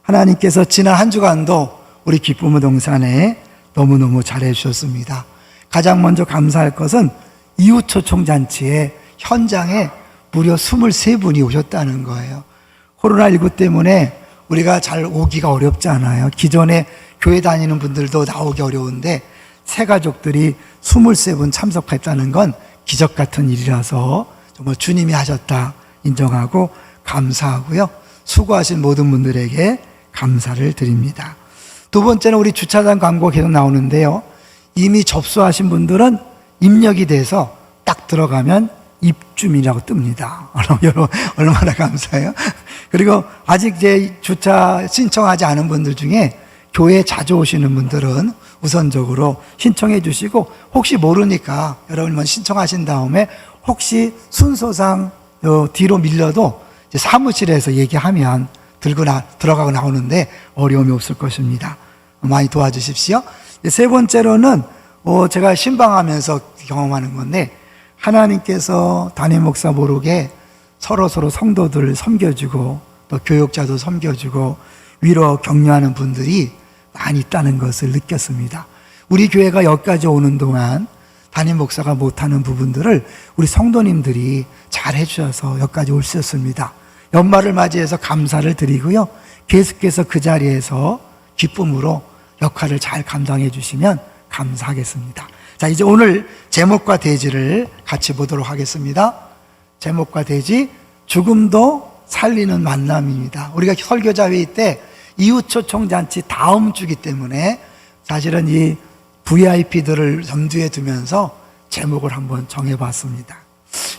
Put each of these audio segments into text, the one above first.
하나님께서 지난 한 주간도 우리 기쁨의 동산에 너무너무 잘해 주셨습니다. 가장 먼저 감사할 것은 이웃초청잔치에 현장에 무려 23분이 오셨다는 거예요. 코로나19 때문에 우리가 잘 오기가 어렵지 않아요. 기존에 교회 다니는 분들도 나오기 어려운데 새 가족들이 23분 참석했다는 건 기적 같은 일이라서 정말 주님이 하셨다 인정하고 감사하고요. 수고하신 모든 분들에게 감사를 드립니다. 두 번째는 우리 주차장 광고 계속 나오는데요. 이미 접수하신 분들은 입력이 돼서 딱 들어가면 입주민이라고 뜹니다. 얼마나 감사해요. 그리고 아직 이제 주차 신청하지 않은 분들 중에 교회에 자주 오시는 분들은 우선적으로 신청해 주시고, 혹시 모르니까 여러분만 신청하신 다음에 혹시 순서상 뒤로 밀려도 이제 사무실에서 얘기하면 들어가고 나오는데 어려움이 없을 것입니다. 많이 도와주십시오. 세 번째로는 제가 신방하면서 경험하는 건데, 하나님께서 담임 목사 모르게 서로 성도들을 섬겨주고 또 교육자도 섬겨주고 위로 격려하는 분들이 많이 있다는 것을 느꼈습니다. 우리 교회가 여기까지 오는 동안 담임 목사가 못하는 부분들을 우리 성도님들이 잘 해주셔서 여기까지 올 수 있었습니다. 연말을 맞이해서 감사를 드리고요. 계속해서 그 자리에서 기쁨으로 역할을 잘 감당해 주시면 감사하겠습니다. 자, 이제 오늘 제목과 대지를 같이 보도록 하겠습니다. 제목과 대지, 죽음도 살리는 만남입니다. 우리가 설교자 회의 때 이웃초청잔치 다음 주기 때문에 사실은 이 VIP들을 염두에 두면서 제목을 한번 정해봤습니다.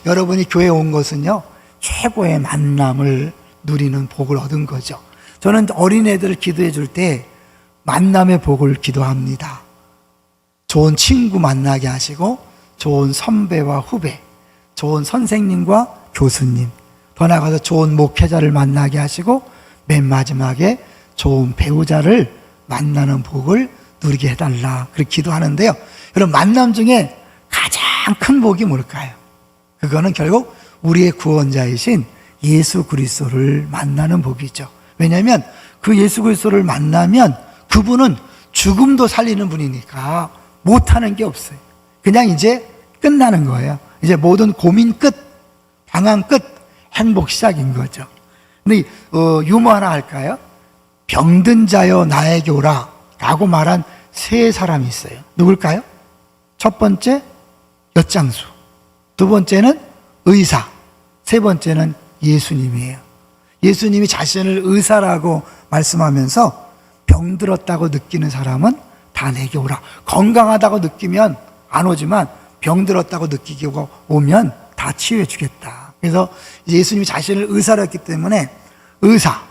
여러분이 교회에 온 것은요, 최고의 만남을 누리는 복을 얻은 거죠. 저는 어린애들을 기도해 줄 때 만남의 복을 기도합니다. 좋은 친구 만나게 하시고, 좋은 선배와 후배, 좋은 선생님과 교수님, 더 나아가서 좋은 목회자를 만나게 하시고, 맨 마지막에 좋은 배우자를 만나는 복을 누리게 해달라, 그렇게 기도하는데요. 여러분, 만남 중에 가장 큰 복이 뭘까요? 그거는 결국 우리의 구원자이신 예수 그리스도를 만나는 복이죠. 왜냐하면 그 예수 그리스도를 만나면 그분은 죽음도 살리는 분이니까 못하는 게 없어요. 그냥 이제 끝나는 거예요. 이제 모든 고민 끝, 방황 끝, 행복 시작인 거죠. 근데 유머 하나 할까요? 병든 자여 나에게 오라 라고 말한 세 사람이 있어요. 누굴까요? 첫 번째 엿장수, 두 번째는 의사, 세 번째는 예수님이에요. 예수님이 자신을 의사라고 말씀하면서 병들었다고 느끼는 사람은 다 내게 오라. 건강하다고 느끼면 안 오지만 병들었다고 느끼게 오면 다 치유해 주겠다. 그래서 예수님이 자신을 의사로 했기 때문에 의사,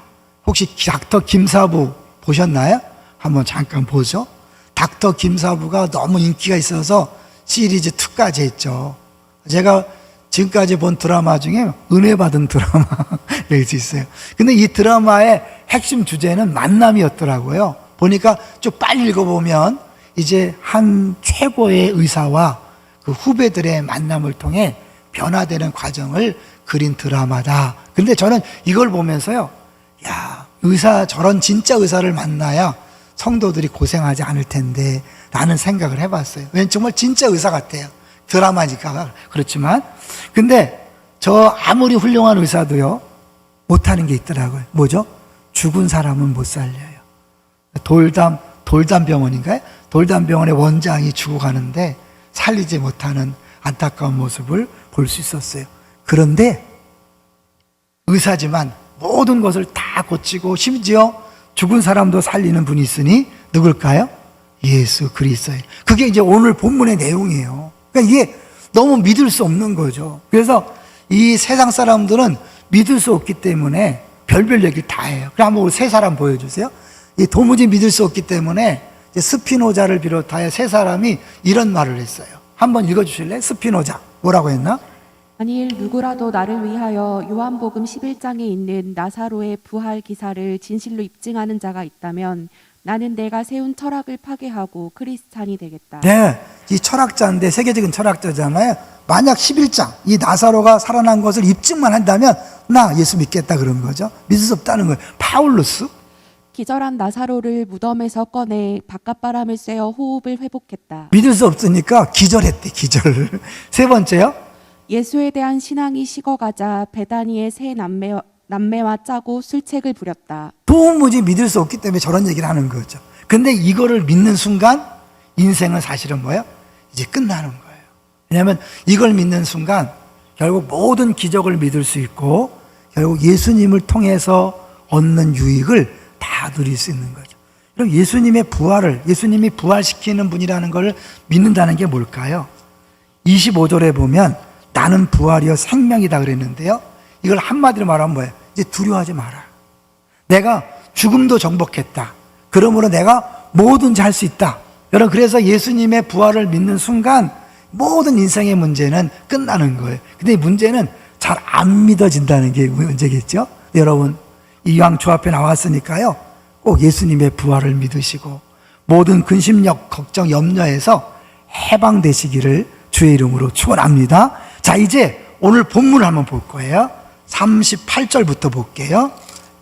혹시 닥터 김사부 보셨나요? 한번 잠깐 보죠. 닥터 김사부가 너무 인기가 있어서 시리즈 2까지 했죠. 제가 지금까지 본 드라마 중에 은혜 받은 드라마 낼 수 있어요. 근데 이 드라마의 핵심 주제는 만남이었더라고요. 보니까 좀 빨리 읽어보면 이제 한 최고의 의사와 그 후배들의 만남을 통해 변화되는 과정을 그린 드라마다. 근데 저는 이걸 보면서요, 야, 저런 진짜 의사를 만나야 성도들이 고생하지 않을 텐데 라는 생각을 해봤어요. 왜냐면 정말 진짜 의사 같아요. 드라마니까 그렇지만. 근데 저 아무리 훌륭한 의사도요, 못하는 게 있더라고요. 뭐죠? 죽은 사람은 못 살려요. 돌담병원인가요? 돌담병원의 원장이 죽어가는데 살리지 못하는 안타까운 모습을 볼 수 있었어요. 그런데 의사지만 모든 것을 다 고치고 심지어 죽은 사람도 살리는 분이 있으니 누굴까요? 예수 그리스도예요. 그게 이제 오늘 본문의 내용이에요. 그러니까 이게 너무 믿을 수 없는 거죠. 그래서 이 세상 사람들은 믿을 수 없기 때문에 별별 얘기를 다 해요. 그럼 한번 세 사람 보여주세요. 이 도무지 믿을 수 없기 때문에 스피노자를 비롯하여 세 사람이 이런 말을 했어요. 한번 읽어주실래요? 스피노자 뭐라고 했나? 만일 누구라도 나를 위하여 요한복음 11장에 있는 나사로의 부활 기사를 진실로 입증하는 자가 있다면 나는 내가 세운 철학을 파괴하고 크리스찬이 되겠다. 네, 이 철학자인데 세계적인 철학자잖아요. 만약 11장 이 나사로가 살아난 것을 입증만 한다면 나 예수 믿겠다 그런 거죠. 믿을 수 없다는 거예요. 파울루스 기절한 나사로를 무덤에서 꺼내 바깥바람을 쐬어 호흡을 회복했다. 믿을 수 없으니까 기절했대, 기절. 세 번째요. 예수에 대한 신앙이 식어가자 베다니의 세 남매와 짜고 술책을 부렸다. 도무지 믿을 수 없기 때문에 저런 얘기를 하는 거죠. 근데 이거를 믿는 순간 인생은 사실은 뭐예요? 이제 끝나는 거예요. 왜냐하면 이걸 믿는 순간 결국 모든 기적을 믿을 수 있고 결국 예수님을 통해서 얻는 유익을 다 누릴 수 있는 거죠. 그럼 예수님의 부활을, 예수님이 부활시키는 분이라는 걸 믿는다는 게 뭘까요? 25절에 보면 나는 부활이요 생명이다 그랬는데요. 이걸 한마디로 말하면 뭐예요? 이제 두려워하지 마라. 내가 죽음도 정복했다. 그러므로 내가 뭐든지 할 수 있다. 여러분, 그래서 예수님의 부활을 믿는 순간 모든 인생의 문제는 끝나는 거예요. 근데 이 문제는 잘 안 믿어진다는 게 문제겠죠? 여러분, 이왕 주 앞에 나왔으니까요, 꼭 예수님의 부활을 믿으시고 모든 근심력, 걱정, 염려에서 해방되시기를 주의 이름으로 축원합니다. 자, 이제 오늘 본문을 한번 볼 거예요. 38절부터 볼게요.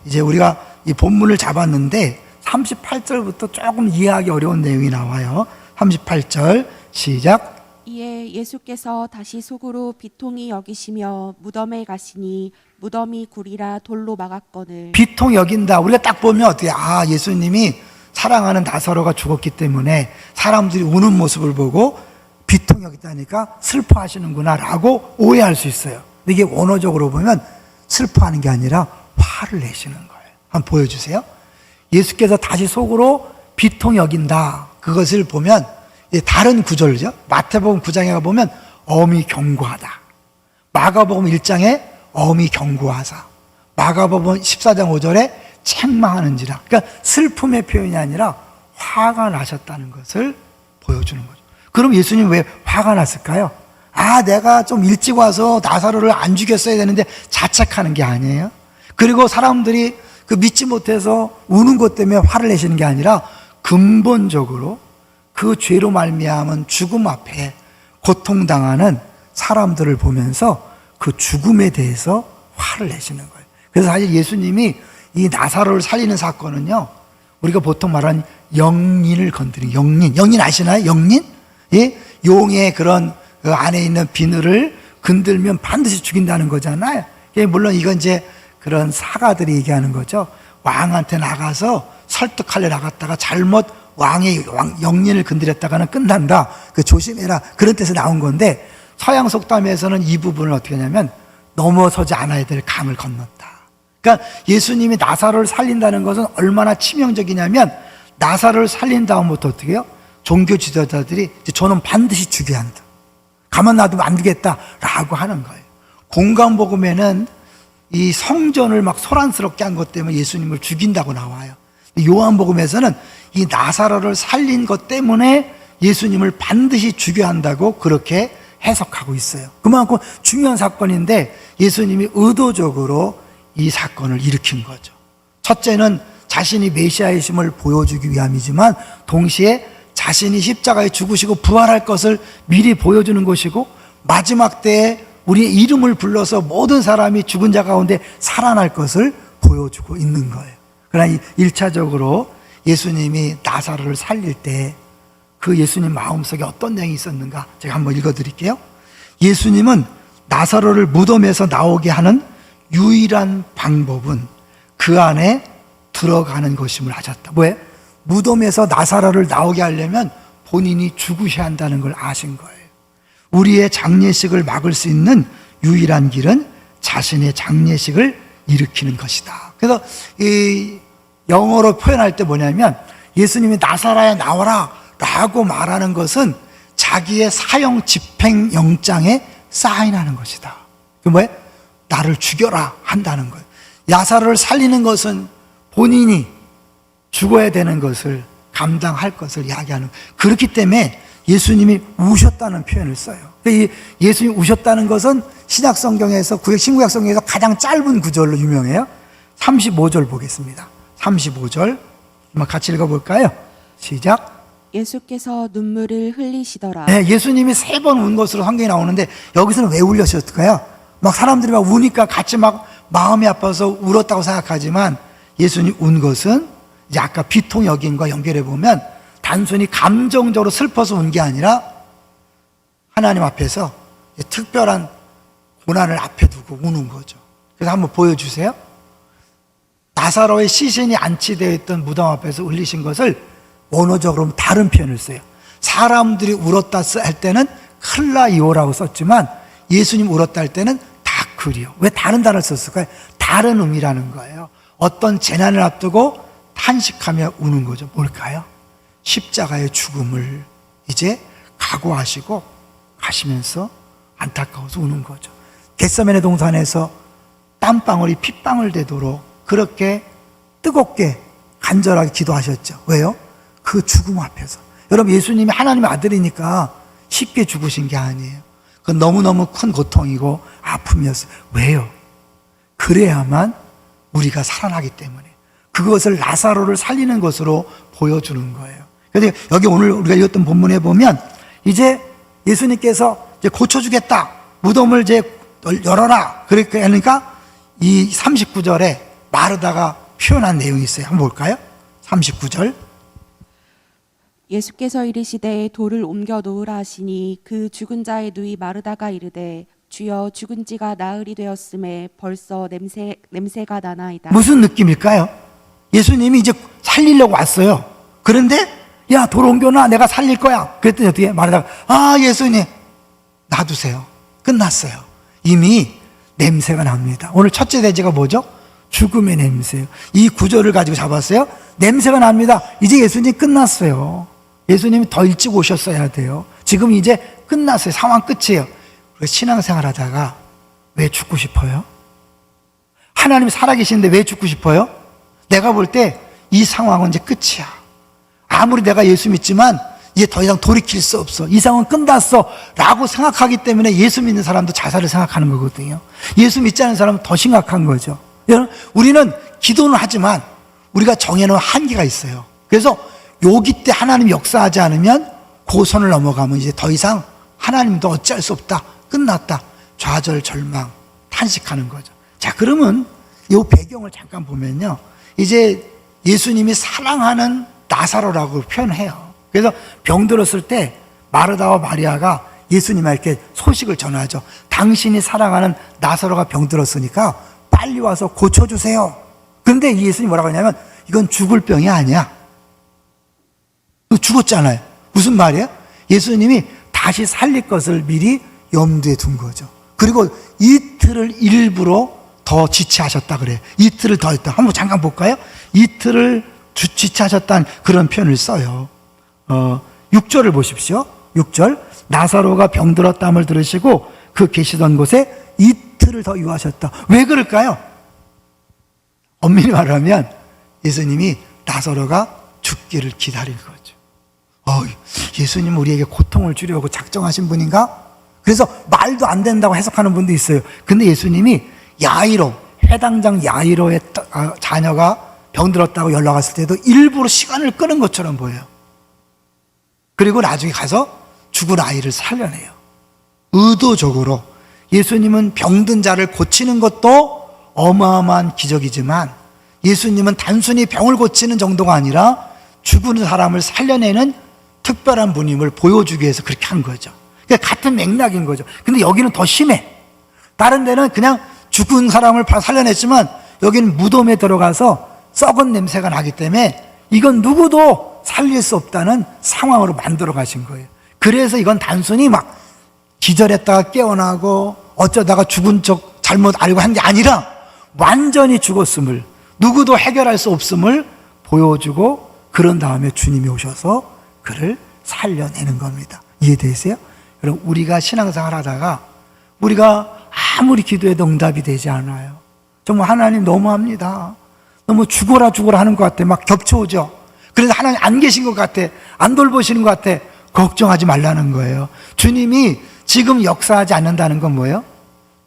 이제 우리가 이 본문을 잡았는데 38절부터 조금 이해하기 어려운 내용이 나와요. 38절 시작. 이에 예수께서 다시 속으로 비통히 여기시며 무덤에 가시니 무덤이 굴이라 돌로 막았거늘. 비통 여긴다. 우리가 딱 보면 어떻게, 아, 예수님이 사랑하는 나사로가 죽었기 때문에 사람들이 우는 모습을 보고 비통 여기다니까 슬퍼하시는구나 라고 오해할 수 있어요. 근데 이게 원어적으로 보면 슬퍼하는 게 아니라 화를 내시는 거예요. 한번 보여주세요. 예수께서 다시 속으로 비통 여긴다. 그것을 보면 다른 구절이죠. 마태복음 9장에 가보면 엄히 경고하다. 마가복음 1장에 엄히 경고하사. 마가복음 14장 5절에 책망하는지라. 그러니까 슬픔의 표현이 아니라 화가 나셨다는 것을 보여주는 거죠. 그럼 예수님 왜 화가 났을까요? 아, 내가 좀 일찍 와서 나사로를 안 죽였어야 되는데 자책하는 게 아니에요. 그리고 사람들이 그 믿지 못해서 우는 것 때문에 화를 내시는 게 아니라 근본적으로 그 죄로 말미암은 죽음 앞에 고통당하는 사람들을 보면서 그 죽음에 대해서 화를 내시는 거예요. 그래서 사실 예수님이 이 나사로를 살리는 사건은요, 우리가 보통 말하는 영린을 건드린, 영린 아시나요? 영린? 예? 용의 그런 그 안에 있는 비늘을 건들면 반드시 죽인다는 거잖아요. 물론 이건 이제 그런 사가들이 얘기하는 거죠. 왕한테 나가서 설득하려 나갔다가 잘못 왕의 영린을 건드렸다가는 끝난다. 그 조심해라. 그런 뜻에서 나온 건데, 서양 속담에서는 이 부분을 어떻게 하냐면 넘어서지 않아야 될 강을 건넜다. 그러니까 예수님이 나사로를 살린다는 것은 얼마나 치명적이냐면, 나사로를 살린 다음부터 어떻게 해요? 종교 지도자들이 저는 반드시 죽여야 한다. 가만 놔두면 안 되겠다라고 하는 거예요. 공간복음에는 이 성전을 막 소란스럽게 한 것 때문에 예수님을 죽인다고 나와요. 요한복음에서는 이 나사로를 살린 것 때문에 예수님을 반드시 죽여야 한다고 그렇게 해석하고 있어요. 그만큼 중요한 사건인데 예수님이 의도적으로 이 사건을 일으킨 거죠. 첫째는 자신이 메시아이심을 보여주기 위함이지만 동시에 자신이 십자가에 죽으시고 부활할 것을 미리 보여주는 것이고, 마지막 때에 우리의 이름을 불러서 모든 사람이 죽은 자 가운데 살아날 것을 보여주고 있는 거예요. 그러나 1차적으로 예수님이 나사로를 살릴 때 그 예수님 마음속에 어떤 내용이 있었는가 제가 한번 읽어드릴게요. 예수님은 나사로를 무덤에서 나오게 하는 유일한 방법은 그 안에 들어가는 것임을 아셨다. 왜? 무덤에서 나사로를 나오게 하려면 본인이 죽으셔야 한다는 걸 아신 거예요. 우리의 장례식을 막을 수 있는 유일한 길은 자신의 장례식을 일으키는 것이다. 그래서 이 영어로 표현할 때 뭐냐면, 예수님이 나사로야 나와라 라고 말하는 것은 자기의 사형 집행 영장에 사인하는 것이다. 그 뭐예요? 나를 죽여라 한다는 거예요. 나사로를 살리는 것은 본인이 죽어야 되는 것을 감당할 것을 이야기하는 거예요. 그렇기 때문에 예수님이 우셨다는 표현을 써요. 이 예수님이 우셨다는 것은 신약 성경에서, 신구약 성경에서 가장 짧은 구절로 유명해요. 35절 보겠습니다. 35절 한번 같이 읽어볼까요? 시작. 예수께서 눈물을 흘리시더라. 네, 예수님이 3번 운 것으로 성경이 나오는데 여기서는 왜 울렸을까요? 막 사람들이 막 우니까 같이 막 마음이 아파서 울었다고 생각하지만 예수님 운 것은 이제 아까 비통 여긴과 연결해 보면 단순히 감정적으로 슬퍼서 운 게 아니라 하나님 앞에서 특별한 고난을 앞에 두고 우는 거죠. 그래서 한번 보여주세요. 나사로의 시신이 안치되어 있던 무덤 앞에서 울리신 것을 원어적으로 다른 표현을 써요. 사람들이 울었다 할 때는 클라이오라고 썼지만 예수님 울었다 할 때는 다크리오. 왜 다른 단어를 썼을까요? 다른 의미라는 거예요. 어떤 재난을 앞두고 탄식하며 우는 거죠. 뭘까요? 십자가의 죽음을 이제 각오하시고 가시면서 안타까워서 우는 거죠. 겟세마네 동산에서 땀방울이 핏방울 되도록 그렇게 뜨겁게 간절하게 기도하셨죠. 왜요? 그 죽음 앞에서. 여러분, 예수님이 하나님의 아들이니까 쉽게 죽으신 게 아니에요. 그건 너무너무 큰 고통이고 아픔이었어요. 왜요? 그래야만 우리가 살아나기 때문에 그것을 나사로를 살리는 것으로 보여주는 거예요. 그런데 여기 오늘 우리가 읽었던 본문에 보면 이제 예수님께서 이제 고쳐주겠다. 무덤을 이제 열어라. 그러니까 이 39절에 마르다가 표현한 내용이 있어요. 한번 볼까요? 39절. 예수께서 이르시되 돌을 옮겨 놓으라 하시니 그 죽은 자의 누이 마르다가 이르되 주여 죽은 지가 나흘이 되었음에 벌써 냄새가 나나이다. 무슨 느낌일까요? 예수님이 이제 살리려고 왔어요. 그런데 야, 돌 옮겨놔. 내가 살릴 거야. 그랬더니 어떻게 마르다가 아, 예수님 놔두세요. 끝났어요. 이미 냄새가 납니다. 오늘 첫째 대제가 뭐죠? 죽음의 냄새요. 이 구절을 가지고 잡았어요. 냄새가 납니다. 이제 예수님 끝났어요. 예수님이 더 일찍 오셨어야 돼요. 지금 이제 끝났어요. 상황 끝이에요. 우리가 신앙생활 하다가 왜 죽고 싶어요? 하나님이 살아계시는데 왜 죽고 싶어요? 내가 볼 때 이 상황은 이제 끝이야. 아무리 내가 예수 믿지만 이제 더 이상 돌이킬 수 없어. 이 상황은 끝났어 라고 생각하기 때문에 예수 믿는 사람도 자살을 생각하는 거거든요. 예수 믿지 않은 사람은 더 심각한 거죠. 여러분, 우리는 기도는 하지만 우리가 정해놓은 한계가 있어요. 그래서 여기 때 하나님 역사하지 않으면 그 선을 넘어가면 이제 더 이상 하나님도 어찌할 수 없다. 끝났다. 좌절, 절망, 탄식하는 거죠. 자, 그러면 이 배경을 잠깐 보면요. 이제 예수님이 사랑하는 나사로라고 표현해요. 그래서 병들었을 때 마르다와 마리아가 예수님에게 소식을 전하죠. 당신이 사랑하는 나사로가 병들었으니까 빨리 와서 고쳐주세요. 그런데 예수님이 뭐라고 하냐면 이건 죽을 병이 아니야. 죽었잖아요. 무슨 말이에요? 예수님이 다시 살릴 것을 미리 염두에 둔 거죠. 그리고 이틀을 일부러 더 지체하셨다 그래요. 이틀을 더 했다. 한번 잠깐 볼까요? 이틀을 지체하셨다는 그런 표현을 써요. 6절을 보십시오. 6절. 나사로가 병들었다함을 들으시고 그 계시던 곳에 이틀을 더 유하셨다. 왜 그럴까요? 엄밀히 말하면 예수님이 나사로가 죽기를 기다린 거죠. 예수님은 우리에게 고통을 주려고 작정하신 분인가? 그래서 말도 안 된다고 해석하는 분도 있어요. 근데 예수님이 야이로, 해당장 야이로의 자녀가 병들었다고 연락 왔을 때도 일부러 시간을 끄는 것처럼 보여요. 그리고 나중에 가서 죽은 아이를 살려내요. 의도적으로. 예수님은 병든 자를 고치는 것도 어마어마한 기적이지만 예수님은 단순히 병을 고치는 정도가 아니라 죽은 사람을 살려내는 특별한 분임을 보여주기 위해서 그렇게 한 거죠. 그러니까 같은 맥락인 거죠. 근데 여기는 더 심해. 다른 데는 그냥 죽은 사람을 살려냈지만 여기는 무덤에 들어가서 썩은 냄새가 나기 때문에 이건 누구도 살릴 수 없다는 상황으로 만들어 가신 거예요. 그래서 이건 단순히 막 기절했다가 깨어나고 어쩌다가 죽은 척 잘못 알고 한 게 아니라 완전히 죽었음을, 누구도 해결할 수 없음을 보여주고 그런 다음에 주님이 오셔서 그를 살려내는 겁니다. 이해되세요? 여러분, 우리가 신앙생활 하다가 우리가 아무리 기도해도 응답이 되지 않아요. 정말 하나님 너무합니다. 너무 죽어라 하는 것 같아. 막 겹쳐오죠. 그래서 하나님 안 계신 것 같아. 안 돌보시는 것 같아. 걱정하지 말라는 거예요. 주님이 지금 역사하지 않는다는 건 뭐예요?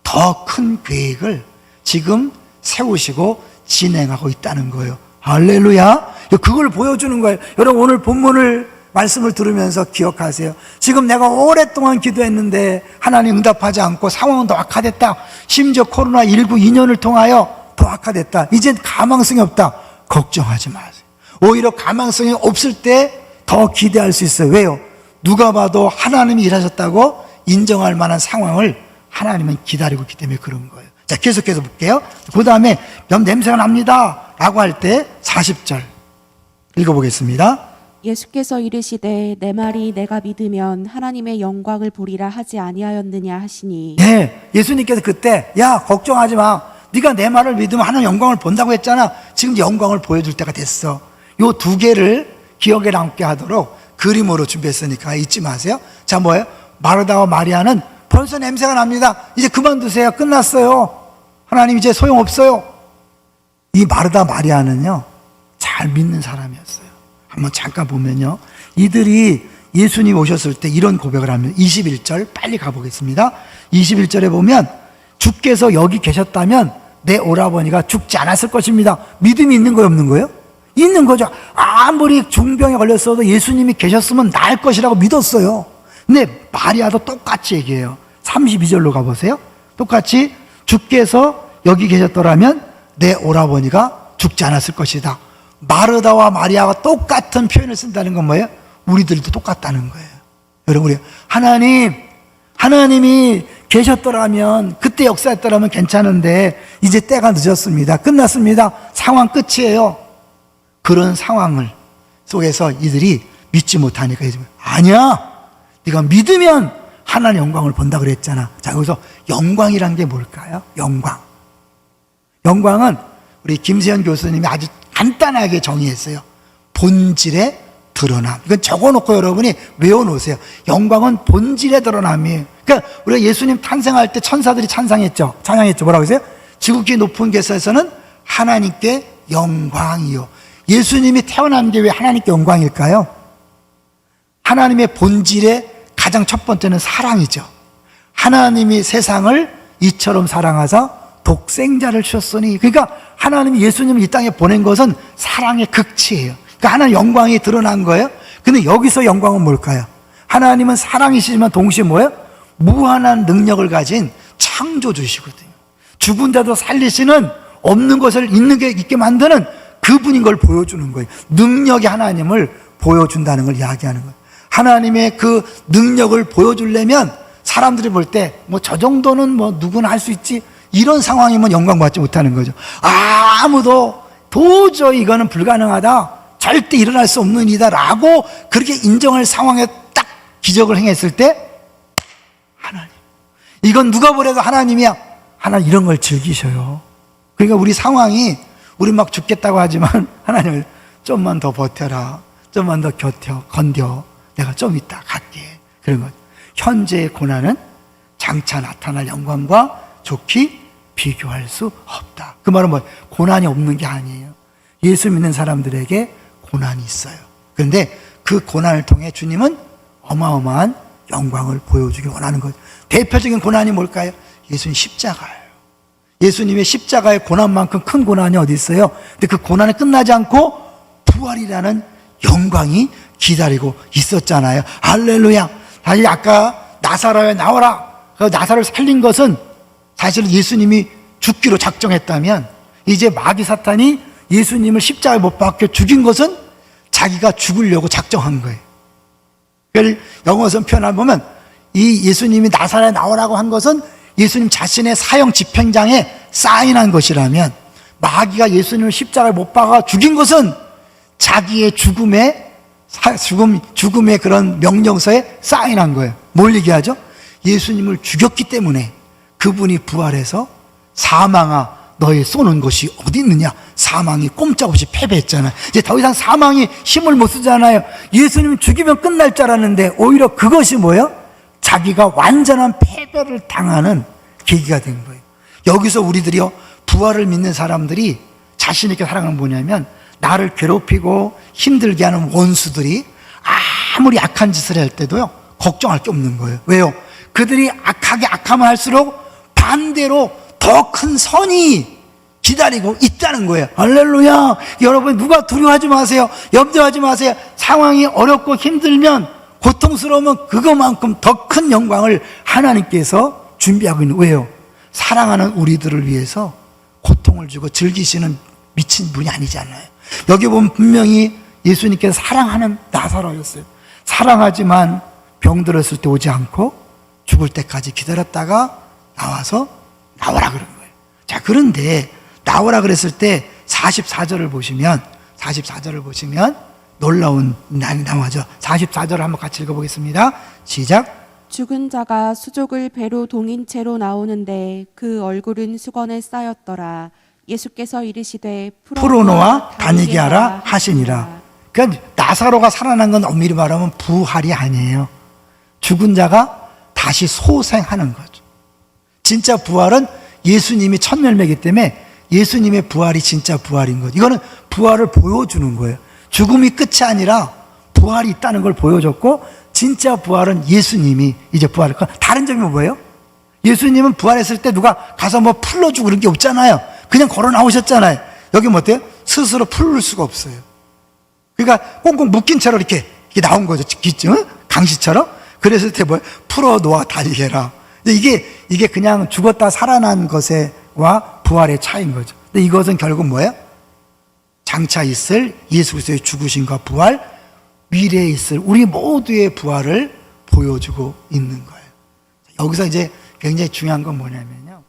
더 큰 계획을 지금 세우시고 진행하고 있다는 거예요. 할렐루야. 그걸 보여주는 거예요. 여러분, 오늘 본문을 말씀을 들으면서 기억하세요. 지금 내가 오랫동안 기도했는데 하나님 응답하지 않고 상황은 더 악화됐다. 심지어 코로나19 2년을 통하여 더 악화됐다. 이젠 가망성이 없다. 걱정하지 마세요. 오히려 가망성이 없을 때 더 기대할 수 있어요. 왜요? 누가 봐도 하나님이 일하셨다고 인정할 만한 상황을 하나님은 기다리고 있기 때문에 그런 거예요. 자, 계속해서 볼게요. 그 다음에 냄새가 납니다 라고 할 때 40절 읽어보겠습니다. 예수께서 이르시되 내 말이 내가 믿으면 하나님의 영광을 보리라 하지 아니하였느냐 하시니. 네, 예수님께서 그때 야 걱정하지 마, 네가 내 말을 믿으면 하나님 영광을 본다고 했잖아. 지금 영광을 보여줄 때가 됐어. 요 두 개를 기억에 남게 하도록 그림으로 준비했으니까 잊지 마세요. 자, 뭐예요? 마르다와 마리아는 벌써 냄새가 납니다. 이제 그만두세요. 끝났어요. 하나님 이제 소용없어요. 이 마르다 마리아는요, 잘 믿는 사람이었어요. 한번 잠깐 보면요, 이들이 예수님 오셨을 때 이런 고백을 하면 21절 빨리 가보겠습니다. 21절에 보면 주께서 여기 계셨다면 내 오라버니가 죽지 않았을 것입니다. 믿음이 있는 거예요, 없는 거예요? 있는 거죠. 아무리 중병에 걸렸어도 예수님이 계셨으면 나을 것이라고 믿었어요. 근데 마리아도 똑같이 얘기해요. 32절로 가보세요. 똑같이 주께서 여기 계셨더라면 내 오라버니가 죽지 않았을 것이다. 마르다와 마리아가 똑같은 표현을 쓴다는 건 뭐예요? 우리들도 똑같다는 거예요. 여러분, 우리 하나님이 계셨더라면, 그때 역사했더라면 괜찮은데 이제 때가 늦었습니다. 끝났습니다. 상황 끝이에요. 그런 상황을 속에서 이들이 믿지 못하니까 아니야, 네가 믿으면 하나님의 영광을 본다 그랬잖아. 자, 여기서 영광이란 게 뭘까요? 영광은 우리 김세현 교수님이 아주 간단하게 정의했어요. 본질의 드러남. 이건 적어놓고 여러분이 외워놓으세요. 영광은 본질의 드러남이에요. 그러니까 우리가 예수님 탄생할 때 천사들이 찬양했죠. 뭐라고 했어요? 지극히 높은 곳에서는 하나님께 영광이요. 예수님이 태어난 게 왜 하나님께 영광일까요? 하나님의 본질의 가장 첫 번째는 사랑이죠. 하나님이 세상을 이처럼 사랑하사 독생자를 주셨으니, 그러니까 하나님이 예수님을 이 땅에 보낸 것은 사랑의 극치예요. 그러니까 하나님 영광이 드러난 거예요. 근데 여기서 영광은 뭘까요? 하나님은 사랑이시지만 동시에 뭐예요? 무한한 능력을 가진 창조주시거든요. 죽은 자도 살리시는, 없는 것을 있는 게 있게 만드는 그분인 걸 보여주는 거예요. 능력의 하나님을 보여준다는 걸 이야기하는 거예요. 하나님의 그 능력을 보여주려면 사람들이 볼 때 뭐 저 정도는 뭐 누구나 할 수 있지, 이런 상황이면 영광받지 못하는 거죠. 아무도 도저히 이거는 불가능하다, 절대 일어날 수 없는 일이다 라고 그렇게 인정할 상황에 딱 기적을 행했을 때 하나님, 이건 누가 보래도 하나님이야. 하나님 이런 걸 즐기셔요. 그러니까 우리 상황이, 우리 막 죽겠다고 하지만 하나님을 좀만 더 버텨라, 좀만 더 건뎌, 내가 좀 이따 갈게, 그런 것. 현재의 고난은 장차 나타날 영광과 좋게 비교할 수 없다. 그 말은 뭐예요? 고난이 없는 게 아니에요. 예수 믿는 사람들에게 고난이 있어요. 그런데 그 고난을 통해 주님은 어마어마한 영광을 보여주길 원하는 거예요. 대표적인 고난이 뭘까요? 예수님 십자가예요. 예수님의 십자가의 고난만큼 큰 고난이 어디 있어요? 근데 그 고난이 끝나지 않고 부활이라는 영광이 기다리고 있었잖아요. 할렐루야. 사실 아까 나사로에 나오라, 그 나사로를 살린 것은 사실 예수님이 죽기로 작정했다면, 이제 마귀 사탄이 예수님을 십자가에 못 박혀 죽인 것은 자기가 죽으려고 작정한 거예요. 그걸 영어선 표현을 보면 이 예수님이 나사로에 나오라고 한 것은 예수님 자신의 사형 집행장에 사인한 것이라면, 마귀가 예수님을 십자가에 못 박아 죽인 것은 자기의 죽음의 그런 명령서에 사인한 거예요. 뭘 얘기하죠? 예수님을 죽였기 때문에 그분이 부활해서 사망아 너의 쏘는 것이 어디 있느냐, 사망이 꼼짝없이 패배했잖아요. 이제 더 이상 사망이 힘을 못 쓰잖아요. 예수님 죽이면 끝날 줄 알았는데 오히려 그것이 뭐예요? 자기가 완전한 패배를 당하는 계기가 된 거예요. 여기서 우리들이요, 부활을 믿는 사람들이 자신 있게 살아가는 건 뭐냐면, 나를 괴롭히고 힘들게 하는 원수들이 아무리 악한 짓을 할 때도요, 걱정할 게 없는 거예요. 왜요? 그들이 악하면 할수록 반대로 더 큰 선이 기다리고 있다는 거예요. 할렐루야. 여러분, 누가 두려워하지 마세요. 염려하지 마세요. 상황이 어렵고 힘들면, 고통스러우면 그것만큼 더 큰 영광을 하나님께서 준비하고 있는. 왜요? 사랑하는 우리들을 위해서 고통을 주고 즐기시는 미친 분이 아니잖아요. 여기 보면 분명히 예수님께서 사랑하는 나사로였어요. 사랑하지만 병들었을 때 오지 않고 죽을 때까지 기다렸다가 나와서 나오라 그런 거예요. 자, 그런데 나오라 그랬을 때 44절을 보시면 놀라운 날이 나오죠. 44절을 한번 같이 읽어보겠습니다. 시작. 죽은 자가 수족을 배로 동인 채로 나오는데 그 얼굴은 수건에 쌓였더라. 예수께서 이르시되 풀어놓아 다니게 하라 하시니라. 그러니까 나사로가 살아난 건 엄밀히 말하면 부활이 아니에요. 죽은 자가 다시 소생하는 거죠. 진짜 부활은 예수님이 첫 열매이기 때문에 예수님의 부활이 진짜 부활인 거죠. 이거는 부활을 보여주는 거예요. 죽음이 끝이 아니라 부활이 있다는 걸 보여줬고, 진짜 부활은 예수님이 이제 부활을. 다른 점이 뭐예요? 예수님은 부활했을 때 누가 가서 뭐 풀러주고 그런 게 없잖아요. 그냥 걸어 나오셨잖아요. 여기 뭐 어때요? 스스로 풀을 수가 없어요. 그러니까 꽁꽁 묶인 채로 이렇게 나온 거죠. 강시처럼. 그랬을 때 뭐예요? 풀어 놓아 다니게 해라. 이게 그냥 죽었다 살아난 것과 부활의 차이인 거죠. 근데 이것은 결국 뭐예요? 장차 있을 예수 그리스도의 죽으심과 부활, 미래에 있을 우리 모두의 부활을 보여주고 있는 거예요. 여기서 이제 굉장히 중요한 건 뭐냐면요,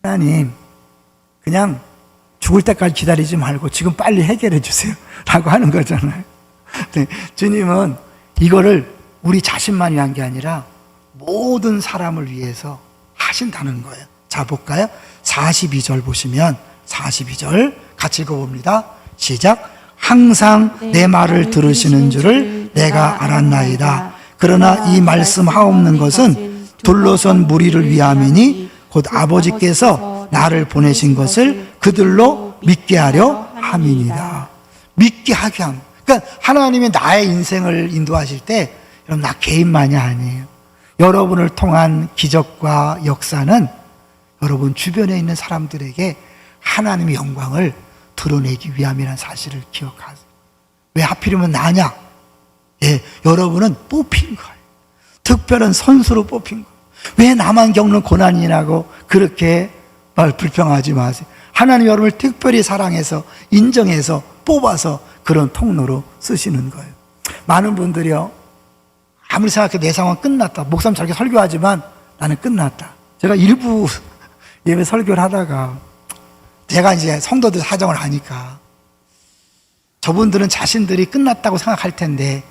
하나님 그냥 죽을 때까지 기다리지 말고 지금 빨리 해결해 주세요 라고 하는 거잖아요. 네, 주님은 이거를 우리 자신만이 한 게 아니라 모든 사람을 위해서 하신다는 거예요. 자, 볼까요? 42절 보시면 42절 같이 읽어봅니다. 시작. 항상 내 말을 들으시는 줄을 내가 알았나이다. 그러나 이 말씀 하옵는 것은 둘러선 무리를 위함이니 곧 아버지께서 나를 보내신 것을 그들로 믿게 하려 함이니라. 믿게 하게 함. 그러니까 하나님이 나의 인생을 인도하실 때, 여러분, 나 개인만이 아니에요. 여러분을 통한 기적과 역사는 여러분 주변에 있는 사람들에게 하나님의 영광을 드러내기 위함이라는 사실을 기억하세요. 왜 하필이면 나냐? 예, 여러분은 뽑힌 거예요. 특별한 선수로 뽑힌 거예요. 왜 나만 겪는 고난이라고 그렇게 불평하지 마세요. 하나님 여러분을 특별히 사랑해서 인정해서 뽑아서 그런 통로로 쓰시는 거예요. 많은 분들이요, 아무리 생각해도 내 상황 끝났다. 목사님 저렇게 설교하지만 나는 끝났다. 제가 일부 예배 설교를 하다가 제가 이제 성도들 사정을 하니까 저분들은 자신들이 끝났다고 생각할 텐데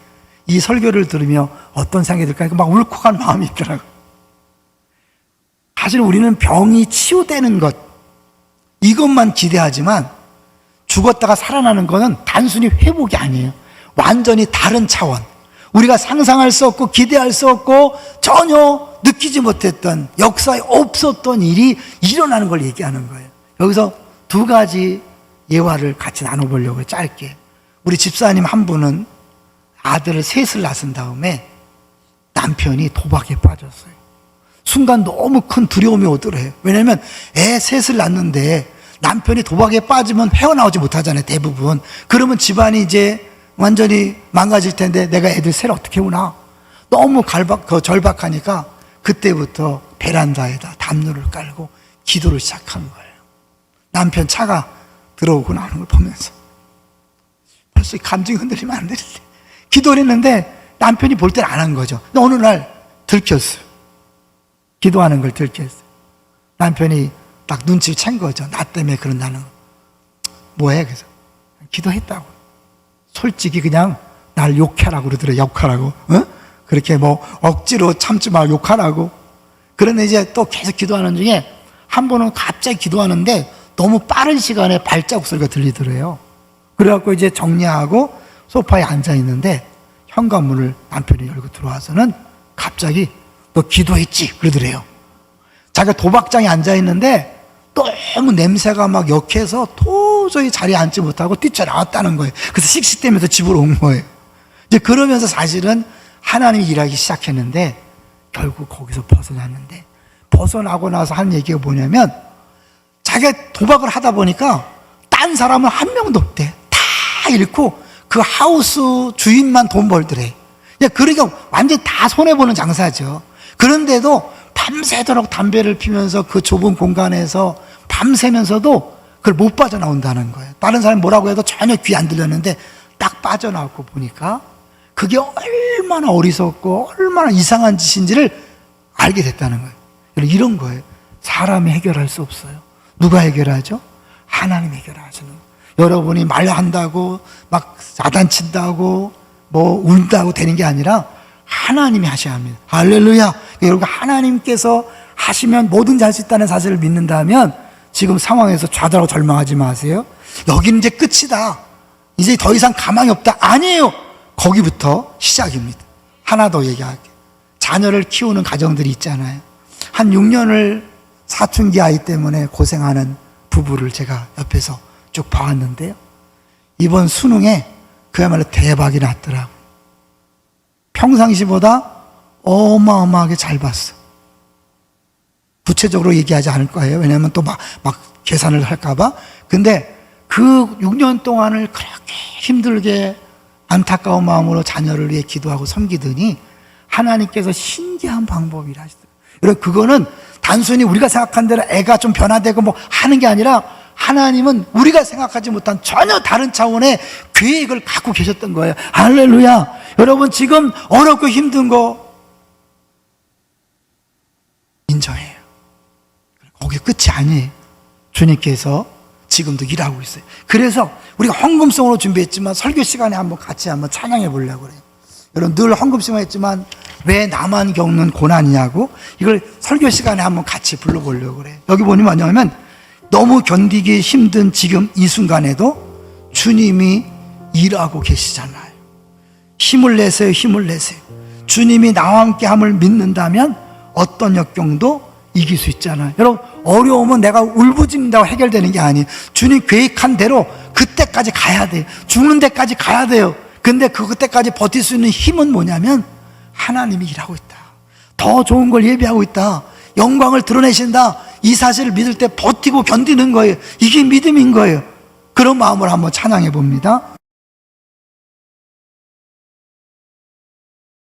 이 설교를 들으며 어떤 생각이 들까? 막 울컥한 마음이 있더라고요. 사실 우리는 병이 치유되는 것, 이것만 기대하지만 죽었다가 살아나는 것은 단순히 회복이 아니에요. 완전히 다른 차원. 우리가 상상할 수 없고 기대할 수 없고 전혀 느끼지 못했던, 역사에 없었던 일이 일어나는 걸 얘기하는 거예요. 여기서 두 가지 예화를 같이 나눠보려고 짧게. 우리 집사님 한 분은 아들을 셋을 낳은 다음에 남편이 도박에 빠졌어요. 순간 너무 큰 두려움이 오더래요. 왜냐하면 애 셋을 낳는데 남편이 도박에 빠지면 헤어나오지 못하잖아요, 대부분. 그러면 집안이 이제 완전히 망가질 텐데 내가 애들 셋을 어떻게 우나? 너무 절박하니까 그때부터 베란다에다 담요를 깔고 기도를 시작한 거예요. 남편 차가 들어오고 나오는 걸 보면서 벌써 감정이 흔들리면 안 되는데 기도를 했는데 남편이 볼 때는 안 한 거죠. 근데 어느 날 들켰어요. 기도하는 걸 들켰어요. 남편이 딱 눈치를 챈 거죠. 나 때문에 그런다는 거. 뭐해? 그래서 기도했다고. 솔직히 그냥 날 욕하라고 그러더래. 욕하라고. 어? 그렇게 뭐 억지로 참지 말고 욕하라고. 그런데 이제 또 계속 기도하는 중에 한 번은 갑자기 기도하는데 너무 빠른 시간에 발자국 소리가 들리더래요. 그래갖고 이제 정리하고 소파에 앉아 있는데 현관문을 남편이 열고 들어와서는 갑자기 너 기도했지? 그러더래요. 자기가 도박장에 앉아 있는데 너무 냄새가 막 역해서 도저히 자리에 앉지 못하고 뛰쳐나왔다는 거예요. 그래서 씩씩대면서 집으로 온 거예요. 이제 그러면서 사실은 하나님이 일하기 시작했는데 결국 거기서 벗어났는데, 벗어나고 나서 한 얘기가 뭐냐면 자기가 도박을 하다 보니까 딴 사람은 한 명도 없대. 다 잃고 그 하우스 주인만 돈 벌더래. 그러니까 완전히 다 손해보는 장사죠. 그런데도 밤새도록 담배를 피면서 그 좁은 공간에서 밤새면서도 그걸 못 빠져나온다는 거예요. 다른 사람이 뭐라고 해도 전혀 귀 안 들렸는데 딱 빠져나오고 보니까 그게 얼마나 어리석고 얼마나 이상한 짓인지를 알게 됐다는 거예요. 이런 거예요. 사람이 해결할 수 없어요. 누가 해결하죠? 하나님이 해결하시는 거예요. 여러분이 말한다고 막 야단친다고 뭐 운다고 되는 게 아니라 하나님이 하셔야 합니다. 할렐루야. 여러분, 하나님께서 하시면 뭐든지 할 수 있다는 사실을 믿는다면 지금 상황에서 좌절하고 절망하지 마세요. 여기는 이제 끝이다, 이제 더 이상 가망이 없다, 아니에요. 거기부터 시작입니다. 하나 더 얘기할게요. 자녀를 키우는 가정들이 있잖아요. 한 6년을 사춘기 아이 때문에 고생하는 부부를 제가 옆에서 쭉 봐왔는데요, 이번 수능에 그야말로 대박이 났더라고요. 평상시보다 어마어마하게 잘 봤어. 구체적으로 얘기하지 않을 거예요. 왜냐하면 또 막 계산을 할까봐. 근데 그 6년 동안을 그렇게 힘들게 안타까운 마음으로 자녀를 위해 기도하고 섬기더니 하나님께서 신기한 방법이라 하시더라고요. 여러분, 그거는 단순히 우리가 생각한 대로 애가 좀 변화되고 뭐 하는 게 아니라 하나님은 우리가 생각하지 못한 전혀 다른 차원의 계획을 갖고 계셨던 거예요. 할렐루야. 여러분, 지금 어렵고 힘든 거 인정해요. 거기 끝이 아니에요. 주님께서 지금도 일하고 있어요. 그래서 우리가 헌금성으로 준비했지만 설교 시간에 한번 같이 한번 찬양해 보려고 그래요. 여러분, 늘 헌금성을 했지만 왜 나만 겪는 고난이냐고, 이걸 설교 시간에 한번 같이 불러보려고 그래요. 여기 보니 뭐냐면, 너무 견디기 힘든 지금 이 순간에도 주님이 일하고 계시잖아요. 힘을 내세요. 힘을 내세요. 주님이 나와 함께 함을 믿는다면 어떤 역경도 이길 수 있잖아요. 여러분, 어려움은 내가 울부짖는다고 해결되는 게 아니에요. 주님 계획한 대로 그때까지 가야 돼요. 죽는 데까지 가야 돼요. 근데 그때까지 버틸 수 있는 힘은 뭐냐면 하나님이 일하고 있다, 더 좋은 걸 예비하고 있다, 영광을 드러내신다, 이 사실을 믿을 때 버티고 견디는 거예요. 이게 믿음인 거예요. 그런 마음으로 한번 찬양해 봅니다.